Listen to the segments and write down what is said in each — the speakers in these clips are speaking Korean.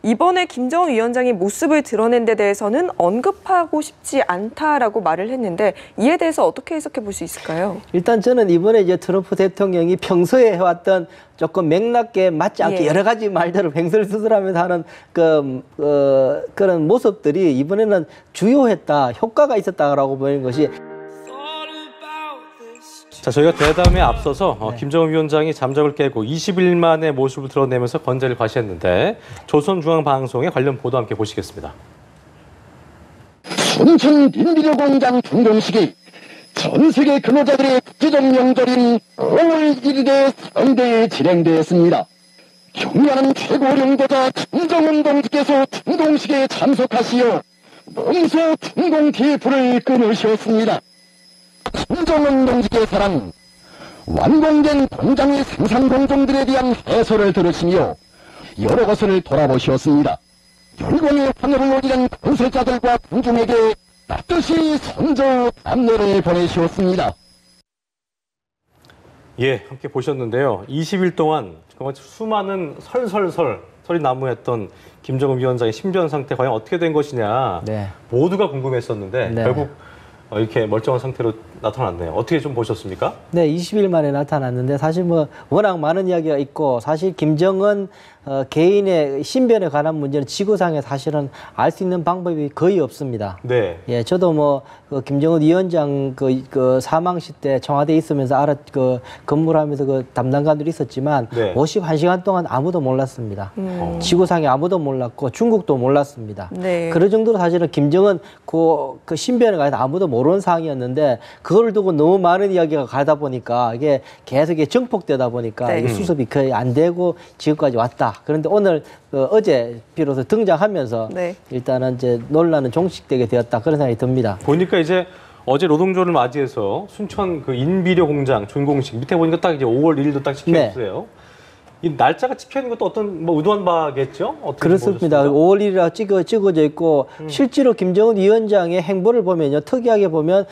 이번에 김정은 위원장이 모습을 드러낸 데 대해서는 언급하고 싶지 않다라고 말을 했는데 이에 대해서 어떻게 해석해 볼 수 있을까요? 일단 저는 이번에 이제 트럼프 대통령이 평소에 해왔던 조금 맥락에 맞지 않게 여러 가지 말들을 횡설수설하면서 하는 그런 모습들이 이번에는 주요했다, 효과가 있었다라고 보이는 것이. 자, 저희가 대담에 앞서서 김정은 위원장이 잠적을 깨고 20일 만에 모습을 드러내면서 건재를 과시했는데 조선중앙방송의 관련 보도 함께 보시겠습니다. 순천 인비료 공장 준공식이 전 세계 근로자들의 국제적 명절인 5월 1일에 성대에 진행되었습니다. 경의하는 최고령도자 김정은 동지께서 준공식에 참석하시어 명소 준공 TF를 끊으셨습니다. 김정은 동지의 사랑, 완공된 공장의 생산 공정들에 대한 해설을 들으시며 여러 것을 돌아보셨습니다. 열광의 환호를 올리는 건설자들과 군중에게 뜻이 선저 안내를 보내주었습니다. 예, 함께 보셨는데요. 20일 동안 정말 수많은 설이 난무했던 김정은 위원장의 신변 상태 과연 어떻게 된 것이냐 모두가 궁금했었는데 결국 이렇게 멀쩡한 상태로 나타났네요. 어떻게 좀 보셨습니까? 네, 20일 만에 나타났는데 사실 뭐 워낙 많은 이야기가 있고 사실 김정은 개인의 신변에 관한 문제는 지구상에 사실은 알 수 있는 방법이 거의 없습니다. 네. 예, 저도 뭐 김정은 위원장 그 사망시 때 청와대에 있으면서 근무를 하면서 담당관들이 있었지만 51시간 동안 아무도 몰랐습니다. 지구상에 아무도 몰랐고 중국도 몰랐습니다. 그럴 정도로 사실은 김정은 그 신변에 관해서 아무도 모르는 상황이었는데 그걸 두고 너무 많은 이야기가 가다 보니까 이게 계속 정폭되다 보니까 이게 수습이 거의 안 되고 지금까지 왔다. 그런데 오늘 어제 비로소 등장하면서 일단은 이제 논란은 종식되게 되었다. 그런 생각이 듭니다. 보니까 이제 어제 노동조를 맞이해서 순천 그 인비료 공장 준공식 밑에 보니까 딱 이제 5월 1일도 딱 찍혀 있어요. 이 날짜가 찍혀 있는 것도 어떤 의도한 바겠죠? 그렇습니다. 5월 1일이라 찍어져 있고 실제로 김정은 위원장의 행보를 보면요. 특이하게 보면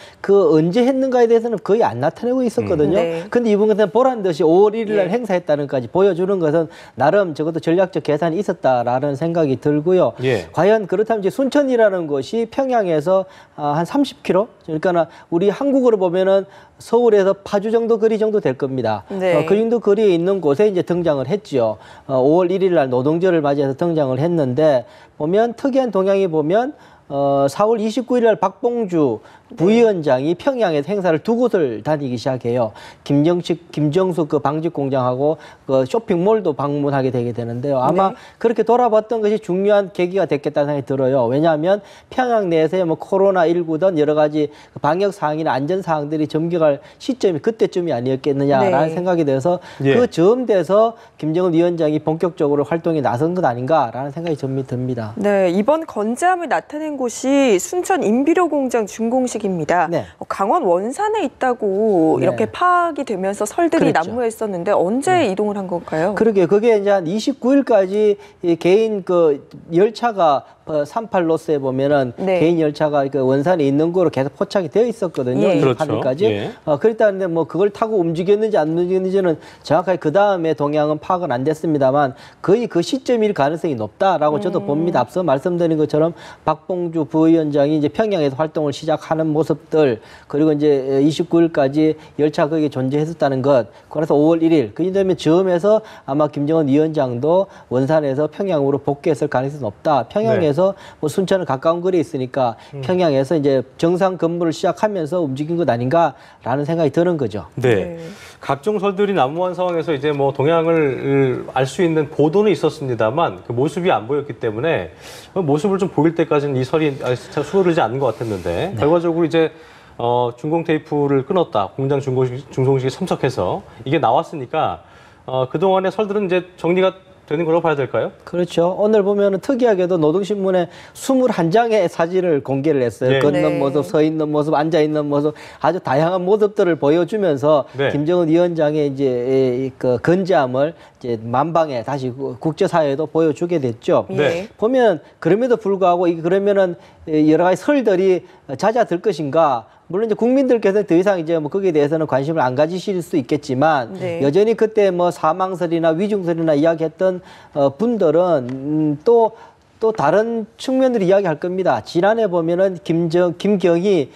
언제 했는가에 대해서는 거의 안 나타내고 있었거든요. 근데 이번 같은 보란 듯이 5월 1일 날 행사했다는 것까지 보여주는 것은 나름 적어도 전략적 계산이 있었다라는 생각이 들고요. 과연 그렇다면 이제 순천이라는 곳이 평양에서 한 30km? 그러니까 우리 한국으로 보면은 서울에서 파주 정도 거리 정도 될 겁니다. 그 정도 거리에 있는 곳에 이제 등장을 했죠. 5월 1일 날 노동절을 맞이해서 등장을 했는데 보면 특이한 동향이 보면 4월 29일 날 박봉주 부위원장이 평양에서 행사를 두 곳을 다니기 시작해요. 김정숙 그 방직 공장하고 그 쇼핑몰도 방문하게 되게 되는데요. 아마 그렇게 돌아봤던 것이 중요한 계기가 됐겠다는 생각이 들어요. 왜냐하면 평양 내에서의 뭐 코로나19든 여러 가지 방역 사항이나 안전 사항들이 점격할 시점이 그때쯤이 아니었겠느냐라는 생각이 들어서 그 즈음 돼서 김정은 위원장이 본격적으로 활동에 나선 것 아닌가라는 생각이 듭니다. 네, 이번 건재함을 나타낸 곳이 순천 인비료 공장 준공식 입니다. 강원 원산에 있다고 이렇게 파악이 되면서 설들이 난무했었는데 언제 이동을 한 건가요? 그러게 그게 이제 한 29일까지 개인 열차가 38로스에 보면은 개인 열차가 원산에 있는 거로 계속 포착이 되어 있었거든요. 28일까지. 그랬다는데 뭐 그걸 타고 움직였는지 안 움직였는지는 정확하게 그 다음에 동향은 파악은 안 됐습니다만 거의 그 시점일 가능성이 높다라고 저도 봅니다. 앞서 말씀드린 것처럼 박봉주 부위원장이 이제 평양에서 활동을 시작하는 모습들 그리고 이제 29일까지 열차 거기에 존재했었다는 것. 그래서 5월 1일 그다음에 즈음에서 아마 김정은 위원장도 원산에서 평양으로 복귀했을 가능성이 높다. 평양에서 뭐 순천은 가까운 거리에 있으니까 평양에서 이제 정상 근무를 시작하면서 움직인 것 아닌가라는 생각이 드는 거죠. 각종 설들이 난무한 상황에서 이제 뭐 동향을 알 수 있는 보도는 있었습니다만 그 모습이 안 보였기 때문에 모습을 좀 보일 때까지는 이 설이 수그러지지 않는 것 같았는데 결과적으로 이제 준공 테이프를 끊었다. 공장 준공식에 참석해서 이게 나왔으니까 그동안의 설들은 이제 정리가 되는 걸로 봐야 될까요? 그렇죠. 오늘 보면은 특이하게도 노동신문에 21장의 사진을 공개를 했어요. 걷는 모습, 서 있는 모습, 앉아 있는 모습 아주 다양한 모습들을 보여주면서 김정은 위원장의 이제 그 건재함을 이제 만방에 다시 국제사회에도 보여주게 됐죠. 보면 그럼에도 불구하고 그러면은 여러 가지 설들이 잦아들 것인가? 물론 이제 국민들께서 더 이상 이제 뭐 거기에 대해서는 관심을 안 가지실 수 있겠지만 네. 여전히 그때 뭐 사망설이나 위중설이나 이야기했던 분들은 또 다른 측면으로 이야기할 겁니다. 지난해 보면은 김경희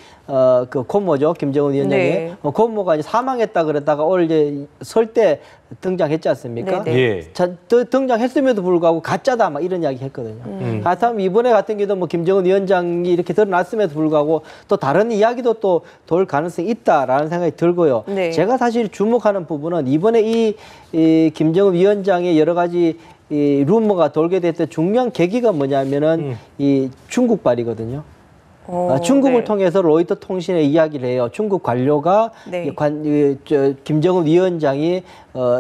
그 고모죠. 김정은 위원장이 네. 고모가 이제 사망했다 그랬다가 올 이제 설 때 등장했지 않습니까? 네, 네. 예. 등장했음에도 불구하고 가짜다 막 이런 이야기 했거든요. 하여튼 이번에 같은 경우도 뭐 김정은 위원장이 이렇게 드러났음에도 불구하고 또 다른 이야기도 또 돌 가능성이 있다라는 생각이 들고요. 네. 제가 사실 주목하는 부분은 이번에 이 김정은 위원장의 여러 가지 이 루머가 돌게 됐던 중요한 계기가 뭐냐면은 이 중국발이거든요. 중국을 네. 통해서 로이터 통신에 이야기를 해요. 중국 관료가 네. 김정은 위원장이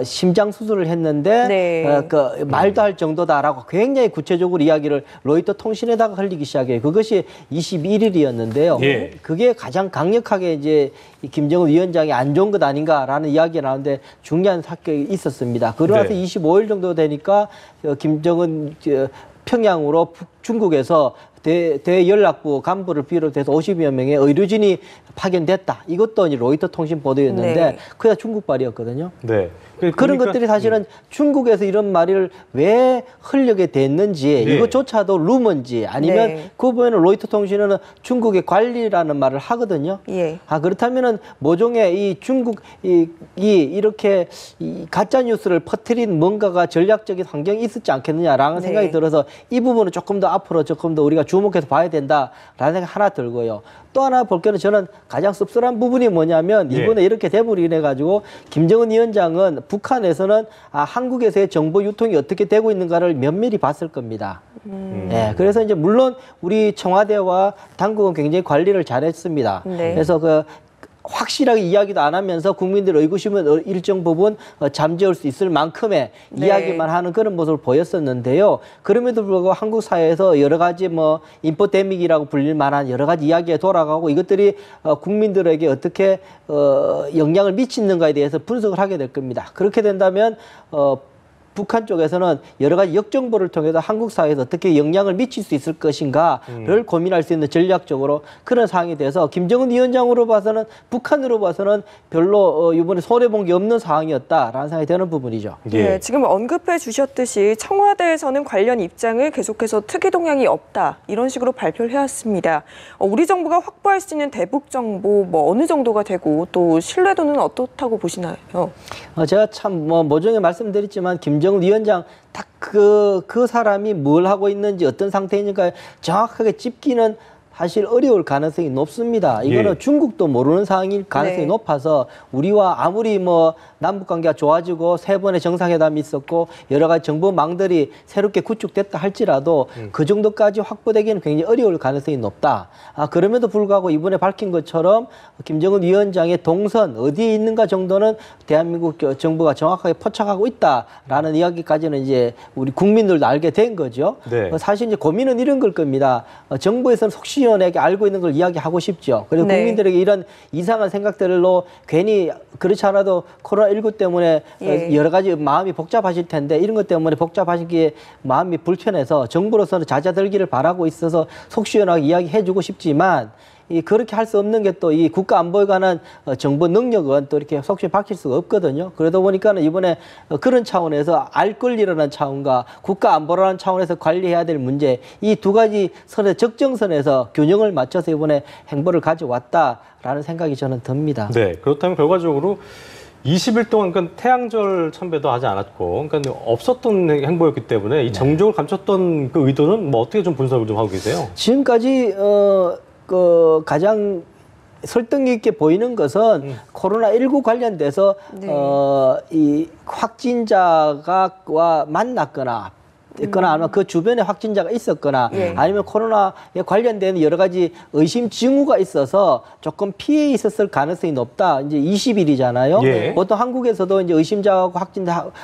심장 수술을 했는데 네. 그 말도 할 정도다라고 굉장히 구체적으로 이야기를 로이터 통신에다가 흘리기 시작해요. 그것이 21일이었는데요. 예. 그게 가장 강력하게 이제 이 김정은 위원장이 안 좋은 것 아닌가라는 이야기가 나오는데 중요한 사건이 있었습니다. 그러고 나서 네. 25일 정도 되니까 김정은 평양으로 중국에서 대연락부 간부를 비롯해서 50여 명의 의료진이 파견됐다. 이것도 이제 로이터 통신 보도였는데 네. 그게 다 중국발이었거든요. 네. 그런 그러니까, 것들이 사실은 중국에서 이런 말을 왜 흘리게 됐는지 네. 이것조차도 루머인지 아니면 네. 그 보면은 로이터 통신은 중국의 관리라는 말을 하거든요. 예. 그렇다면은 모종의 이 중국이 이렇게 이 가짜 뉴스를 퍼뜨린 뭔가가 전략적인 환경이 있었지 않겠느냐라는 네. 생각이 들어서 이 부분은 조금 더 앞으로 조금 더 우리가 주목해서 봐야 된다라는 생각 하나 들고요. 또 하나 볼 때는 저는 가장 씁쓸한 부분이 뭐냐면 이번에 이렇게 대물이 인해 가지고 김정은 위원장은 북한에서는 한국에서의 정보 유통이 어떻게 되고 있는가를 면밀히 봤을 겁니다. 네, 그래서 이제 물론 우리 청와대와 당국은 굉장히 관리를 잘했습니다. 네. 그래서 확실하게 이야기도 안 하면서 국민들 의구심은 일정 부분 잠재울 수 있을 만큼의 네. 이야기만 하는 그런 모습을 보였었는데요. 그럼에도 불구하고 한국 사회에서 여러 가지 뭐 인포데믹이라고 불릴 만한 여러 가지 이야기가 돌아가고 이것들이 국민들에게 어떻게 영향을 미치는가에 대해서 분석을 하게 될 겁니다. 그렇게 된다면 북한 쪽에서는 여러 가지 역정보를 통해서 한국 사회에서 어떻게 영향을 미칠 수 있을 것인가를 고민할 수 있는 전략적으로 그런 상황이 돼서 김정은 위원장으로 봐서는 북한으로 봐서는 별로 이번에 손해본 게 없는 상황이었다라는 생각이 드는 부분이죠. 예. 네, 지금 언급해 주셨듯이 청와대에서는 관련 입장을 계속해서 특이 동향이 없다 이런 식으로 발표를 해왔습니다. 우리 정부가 확보할 수 있는 대북 정보 뭐 어느 정도가 되고 또 신뢰도는 어떻다고 보시나요? 제가 참 모종에 말씀드렸지만 김정은 위원장 딱 그 사람이 뭘 하고 있는지 어떤 상태인가 정확하게 짚기는 사실 어려울 가능성이 높습니다. 이거는 예. 중국도 모르는 상황일 가능성이 네. 높아서 우리와 아무리 뭐 남북 관계가 좋아지고 3번의 정상회담이 있었고 여러 가지 정보망들이 새롭게 구축됐다 할지라도 그 정도까지 확보되기는 굉장히 어려울 가능성이 높다. 그럼에도 불구하고 이번에 밝힌 것처럼 김정은 위원장의 동선 어디에 있는가 정도는 대한민국 정부가 정확하게 포착하고 있다라는 이야기까지는 이제 우리 국민들도 알게 된 거죠. 네. 사실 이제 고민은 이런 걸 겁니다. 정부에서는 속시원하게 알고 있는 걸 이야기하고 싶죠. 그리고 네. 국민들에게 이런 이상한 생각들로 괜히 그렇지 않아도 코로나19 때문에 예. 여러 가지 마음이 복잡하실 텐데 이런 것 때문에 복잡하시기에 마음이 불편해서 정부로서는 잦아들기를 바라고 있어서 속시원하게 이야기해주고 싶지만 그렇게 할 수 없는 게 또 이 국가 안보에 관한 정보 능력은 또 이렇게 속시 밝힐 수가 없거든요. 그러다 보니까는 이번에 그런 차원에서 알 권리라는 차원과 국가 안보라는 차원에서 관리해야 될 문제 이 두 가지 선의 적정선에서 균형을 맞춰서 이번에 행보를 가져왔다라는 생각이 저는 듭니다. 네, 그렇다면 결과적으로 20일 동안 그러니까 태양절 참배도 하지 않았고, 그러니까 없었던 행보였기 때문에 이 정적을 감췄던 그 의도는 뭐 어떻게 좀 분석을 좀 하고 계세요? 지금까지 가장 설득력 있게 보이는 것은 코로나19 관련돼서 네. 이 확진자가 만났거나 아니면 그 주변에 확진자가 있었거나 예. 아니면 코로나에 관련된 여러 가지 의심 징후가 있어서 조금 피해 있었을 가능성이 높다. 이제 20일이잖아요. 예. 보통 한국에서도 이제 의심자하고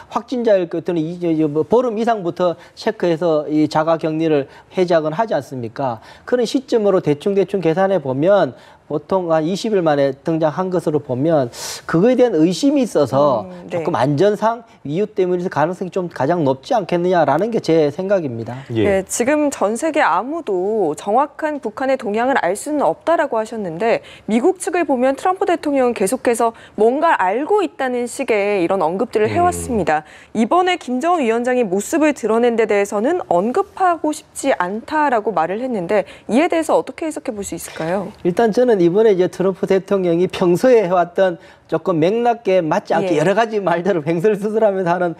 확진자일 것들은 이제 보름 이상부터 체크해서 이 자가 격리를 해제하거나 하지 않습니까? 그런 시점으로 대충 계산해 보면 보통 한 20일 만에 등장한 것으로 보면 그거에 대한 의심이 있어서 네. 조금 안전상 이유 때문에 가능성이 좀 가장 높지 않겠느냐라는 게 제 생각입니다. 예. 네, 지금 전 세계 아무도 정확한 북한의 동향을 알 수는 없다라고 하셨는데 미국 측을 보면 트럼프 대통령은 계속해서 뭔가 알고 있다는 식의 이런 언급들을 해왔습니다. 이번에 김정은 위원장이 모습을 드러낸 데 대해서는 언급하고 싶지 않다라고 말을 했는데 이에 대해서 어떻게 해석해 볼 수 있을까요? 일단 저는 이번에 이제 트럼프 대통령이 평소에 해왔던 조금 맥락에 맞지 않게 여러 가지 말대로 횡설수설하면서 하는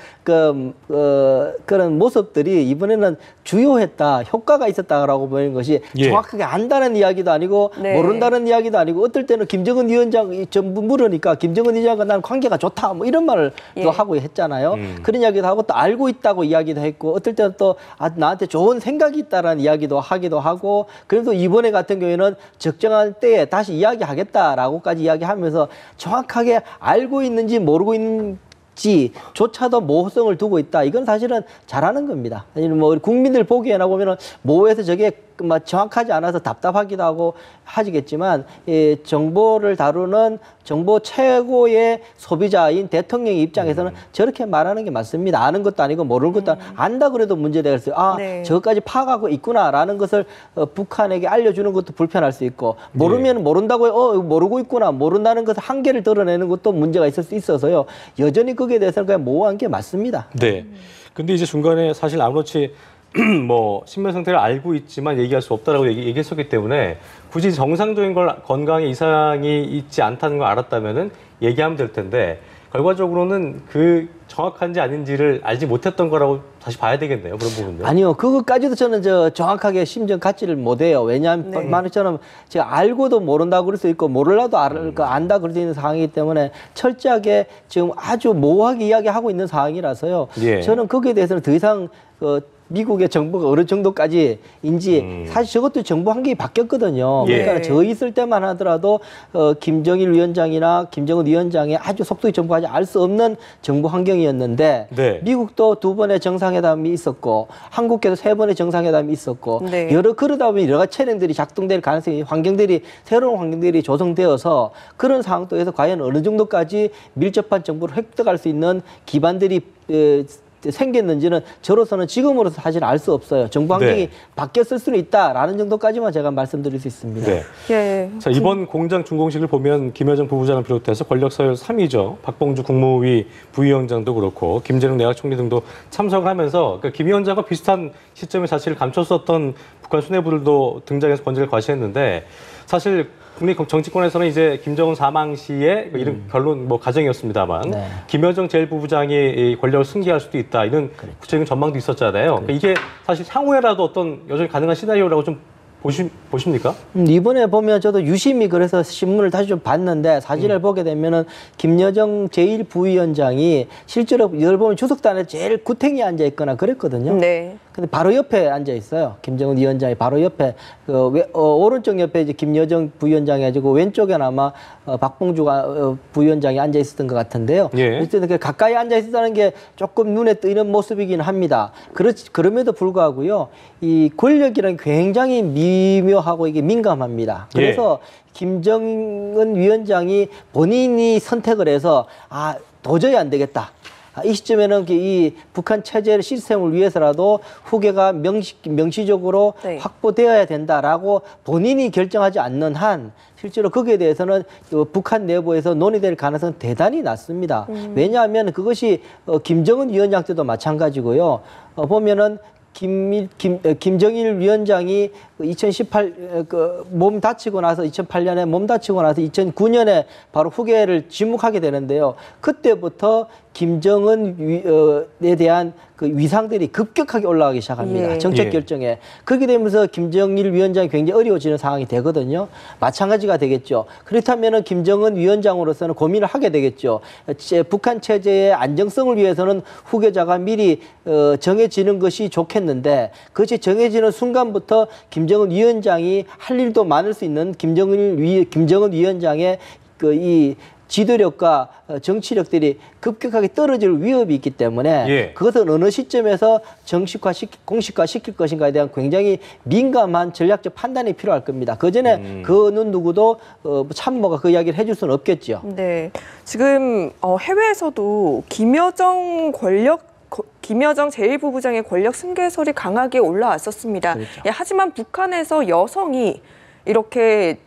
그런 모습들이 이번에는 주요했다, 효과가 있었다라고 보이는 것이 정확하게 안다는 이야기도 아니고 모른다는 이야기도 아니고 어떨 때는 김정은 위원장이 전부 물으니까 김정은 위원장과 나는 관계가 좋다 뭐 이런 말을 또 하고 했잖아요. 그런 이야기도 하고 또 알고 있다고 이야기도 했고 어떨 때는 또 나한테 좋은 생각이 있다라는 이야기도 하기도 하고 그래서 이번에 같은 경우에는 적정한 때에 다시 이야기하겠다라고까지 이야기하면서 정확하게 알고 있는지 모르고 있는지조차도 모호성을 두고 있다. 이건 사실은 잘하는 겁니다. 뭐 국민들 보기에나 보면은 모호해서 저게 정확하지 않아서 답답하기도 하고 하시겠지만 정보를 다루는 정보 최고의 소비자인 대통령의 입장에서는 저렇게 말하는 게 맞습니다. 아는 것도 아니고 모르는 것도 아니고 안다 그래도 문제되겠어요. 저것까지 파악하고 있구나라는 것을 북한에게 알려주는 것도 불편할 수 있고 모르면 모른다고 모르고 있구나 모른다는 것을 한계를 드러내는 것도 문제가 있을 수 있어서요. 여전히 거기에 대해서는 그냥 모호한 게 맞습니다. 네. 근데 이제 중간에 사실 아무렇지 뭐 신변 상태를 알고 있지만 얘기할 수 없다라고 얘기했었기 때문에 굳이 정상적인 건강에 이상이 있지 않다는 걸 알았다면은 얘기하면 될 텐데 결과적으로는 그 정확한지 아닌지를 알지 못했던 거라고 다시 봐야 되겠네요. 그런 부분요. 아니요. 그것까지도 저는 정확하게 심정 갖지를 못해요. 왜냐하면 말처럼 제가 알고도 모른다고 그럴 수 있고 모르라도 안다 그럴 수 있는 상황이기 때문에 철저하게 지금 아주 모호하게 이야기하고 있는 상황이라서요. 저는 거기에 대해서는 더 이상 미국의 정부가 어느 정도까지인지 사실 저것도 정부 환경이 바뀌었거든요. 그러니까 저 있을 때만 하더라도 김정일 위원장이나 김정은 위원장의 아주 속도의 정부까지 알 수 없는 정부 환경이었는데 미국도 2번의 정상회담이 있었고 한국께도 3번의 정상회담이 있었고 그러다 보면 여러 가지 체력들이 작동될 가능성이 새로운 환경들이 조성되어서 그런 상황 속에서 과연 어느 정도까지 밀접한 정보를 획득할 수 있는 기반들이 생겼는지는 저로서는 지금으로서 사실 알 수 없어요. 정부 환경이 바뀌었을 수는 있다라는 정도까지만 제가 말씀드릴 수 있습니다. 자, 이번 공장 준공식을 보면 김여정 부부장을 비롯해서 권력 서열 3위죠. 박봉주 국무위 부위원장도 그렇고 김재룡 내각 총리 등도 참석을 하면서 그러니까 김 위원장과 비슷한 시점에 사실 감췄었던 북한 수뇌부들도 등장해서 권질을 과시했는데 사실 국내 정치권에서는 이제 김정은 사망 시에 이런 결론 가정이었습니다만 김여정 제1부부장이 권력을 승계할 수도 있다 이런 구체적인 전망도 있었잖아요. 그러니까 이게 사실 향후에라도 어떤 여전히 가능한 시나리오라고 좀 보십니까? 이번에 보면 저도 유심히 그래서 신문을 다시 좀 봤는데 사진을 보게 되면은 김여정 제1부위원장이 실제로 여기 보면 주석단에 제일 구탱이에 앉아 있거나 그랬거든요. 근데 바로 옆에 앉아 있어요. 김정은 위원장이 바로 옆에 오른쪽 옆에 이제 김여정 부위원장이 가지고 왼쪽에는 아마 박봉주 부위원장이 앉아 있었던 것 같은데요. 일단 가까이 앉아 있었다는 게 조금 눈에 띄는 모습이긴 합니다. 그럼에도 불구하고요, 이 권력이란 굉장히 미묘하고 이게 민감합니다. 그래서 김정은 위원장이 본인이 선택을 해서 도저히 안 되겠다. 이 시점에는 이 북한 체제 시스템을 위해서라도 후계가 명시적으로 확보되어야 된다라고 본인이 결정하지 않는 한 실제로 거기에 대해서는 북한 내부에서 논의될 가능성은 대단히 낮습니다. 왜냐하면 그것이 김정은 위원장 때도 마찬가지고요. 보면은 김정일 위원장이 2018 다치고 나서 2008년에 몸 다치고 나서 2009년에 바로 후계를 지목하게 되는데요. 그때부터 김정은에 대한 그 위상들이 급격하게 올라가기 시작합니다. 정책 결정에. 그렇게 되면서 김정일 위원장이 굉장히 어려워지는 상황이 되거든요. 마찬가지가 되겠죠. 그렇다면 김정은 위원장으로서는 고민을 하게 되겠죠. 북한 체제의 안정성을 위해서는 후계자가 미리 정해지는 것이 좋겠는데 그것이 정해지는 순간부터 김정은 위원장이 할 일도 많을 수 있는 김정은 위원장의 이 지도력과 정치력들이 급격하게 떨어질 위협이 있기 때문에 그것은 어느 시점에서 공식화 시킬 것인가에 대한 굉장히 민감한 전략적 판단이 필요할 겁니다. 그 전에 그 어느 누구도 참모가 그 이야기를 해줄 수는 없겠죠. 네, 지금 해외에서도 김여정 제1부부장의 권력 승계설이 강하게 올라왔었습니다. 그렇죠. 하지만 북한에서 여성이 이렇게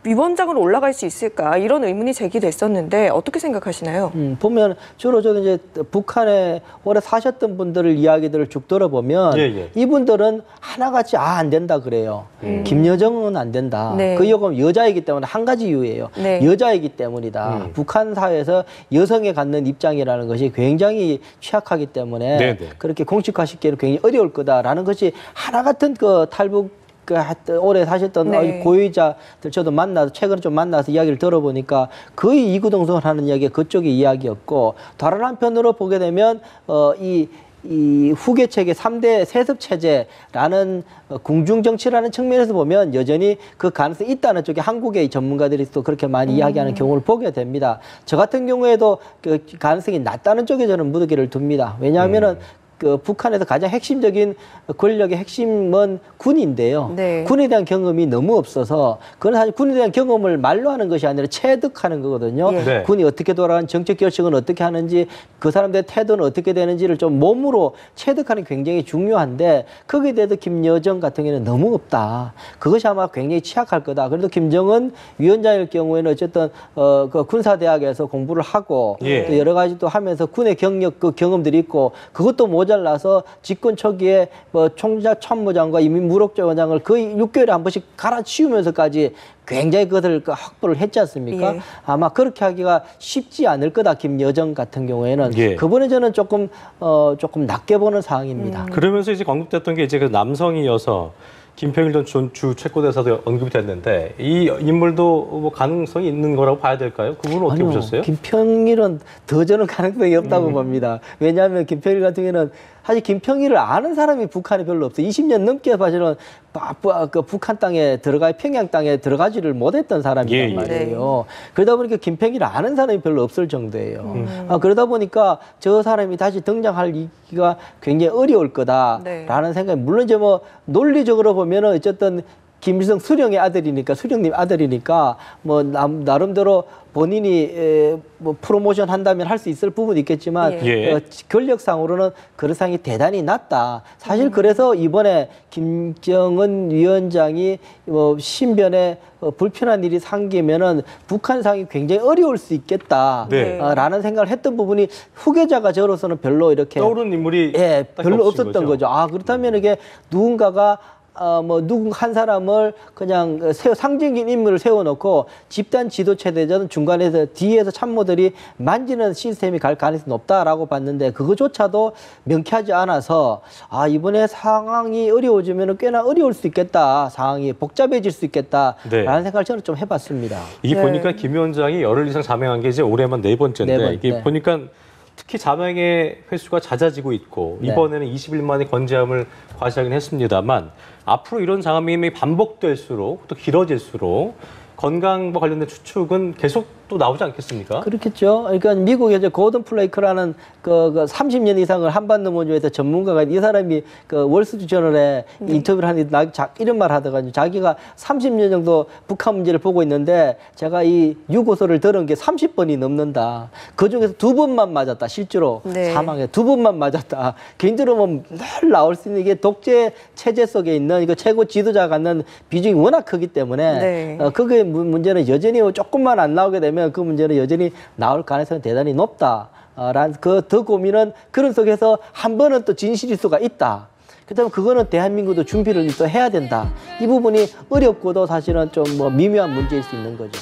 위원장으로 올라갈 수 있을까 이런 의문이 제기됐었는데 어떻게 생각하시나요? 보면 주로 저는 이제 북한에 오래 사셨던 분들을 이야기들을 쭉 들어보면 이분들은 하나같이 안 된다 그래요. 김여정은 안 된다. 네. 그 이유가 여자이기 때문에 한 가지 이유예요. 네. 여자이기 때문이다. 북한 사회에서 여성에 갖는 입장이라는 것이 굉장히 취약하기 때문에 그렇게 공식화시키기는 굉장히 어려울 거다라는 것이 하나 같은 그 탈북 오래 사셨던 고위자들 저도 최근에 좀 만나서 이야기를 들어보니까 거의 이구동성을 하는 이야기가 그쪽의 이야기였고, 다른 한편으로 보게 되면 이 후계 체계 3대 세습 체제라는 궁중정치라는 측면에서 보면 여전히 그 가능성이 있다는 쪽에 한국의 전문가들이 또 그렇게 많이 이야기하는 경우를 보게 됩니다. 저 같은 경우에도 그 가능성이 낮다는 쪽에 저는 무드기를 둡니다. 왜냐하면은 그 북한에서 가장 핵심적인 권력의 핵심은 군인데요. 네. 군에 대한 경험이 너무 없어서 그건 사실 군에 대한 경험을 말로 하는 것이 아니라 체득하는 거거든요. 네. 군이 어떻게 돌아가는 정책 결정은 어떻게 하는지 그 사람들의 태도는 어떻게 되는지를 좀 몸으로 체득하는 게 굉장히 중요한데 거기에 대해서 김여정 같은 경우에는 너무 없다. 그것이 아마 굉장히 취약할 거다. 그래도 김정은 위원장일 경우에는 어쨌든 그 군사대학에서 공부를 하고 또 여러 가지 또 하면서 군의 경력 그 경험들이 있고 그것도 모자라서 집권 초기에 뭐 총장 참모장과 인민무력자원장을 거의 6개월에 한 번씩 갈아치우면서까지 굉장히 그것을 확보를 했지 않습니까? 아마 그렇게 하기가 쉽지 않을 거다. 김여정 같은 경우에는 그번에 저는 조금 낮게 보는 상황입니다. 그러면서 이제 언급됐던 게 이제 그 남성이어서 김평일 전 주 최고대사도 언급이 됐는데 이 인물도 뭐 가능성이 있는 거라고 봐야 될까요? 그분은 어떻게 보셨어요? 김평일은 더 저는 가능성이 없다고 봅니다. 왜냐하면 김평일 같은 경우는 사실 김평일을 아는 사람이 북한에 별로 없어요. 20년 넘게 사실은 그 북한 땅에 평양 땅에 들어가지를 못했던 사람이란 말이에요. 그러다 보니까 김평일을 아는 사람이 별로 없을 정도예요. 그러다 보니까 저 사람이 다시 등장하기가 굉장히 어려울 거다라는 생각이, 물론 이제 뭐 논리적으로 보면은 어쨌든 김일성 수령의 아들이니까, 수령님 아들이니까 뭐 나름대로 본인이 뭐 프로모션 한다면 할 수 있을 부분이 있겠지만 권력상으로는 그릇상이 대단히 낮다. 사실 그래서 이번에 김정은 위원장이 뭐 신변에 불편한 일이 생기면은 북한상이 굉장히 어려울 수 있겠다라는 생각을 했던 부분이 후계자가 저로서는 별로 이렇게 떠오르는 인물이 별로 없었던 거죠. 그렇다면 이게 누군가가 누군 한 사람을 그냥 상징적인 인물을 세워놓고 집단 지도 체제는 중간에서 뒤에서 참모들이 만지는 시스템이 갈 가능성이 높다라고 봤는데 그거조차도 명쾌하지 않아서 이번에 상황이 어려워지면 꽤나 어려울 수 있겠다. 상황이 복잡해질 수 있겠다라는 생각을 저는 좀 해봤습니다. 이게 보니까 김 위원장이 열흘 이상 자명한 게 이제 올해만 4번째인데 이게 보니까 특히 자명의 횟수가 잦아지고 있고 이번에는 20일 만에 건재함을 과시하긴 했습니다만 앞으로 이런 상황이 반복될수록 또 길어질수록 건강과 관련된 추측은 계속 또 나오지 않겠습니까? 그렇겠죠. 그러니까 미국의 이제 고든 플레이크라는 그 30년 이상을 한반도 문제에서 전문가가, 이 사람이 그 월스트리트저널에 인터뷰를 하는데 이런 말 하다가 자기가 30년 정도 북한 문제를 보고 있는데 제가 이 유고서를 들은 게 30번이 넘는다. 그 중에서 2번만 맞았다. 실제로 사망에 2번만 맞았다. 개인적으로 뭐 늘 나올 수 있는 이게 독재 체제 속에 있는 이거 최고 지도자가 갖는 비중이 워낙 크기 때문에 그게 문제는 여전히 조금만 안 나오게 되면 그 문제는 여전히 나올 가능성이 대단히 높다. 더 고민은 그런 속에서 한 번은 또 진실일 수가 있다. 그렇다면 그거는 대한민국도 준비를 또 해야 된다. 이 부분이 어렵고도 사실은 좀 뭐 미묘한 문제일 수 있는 거죠.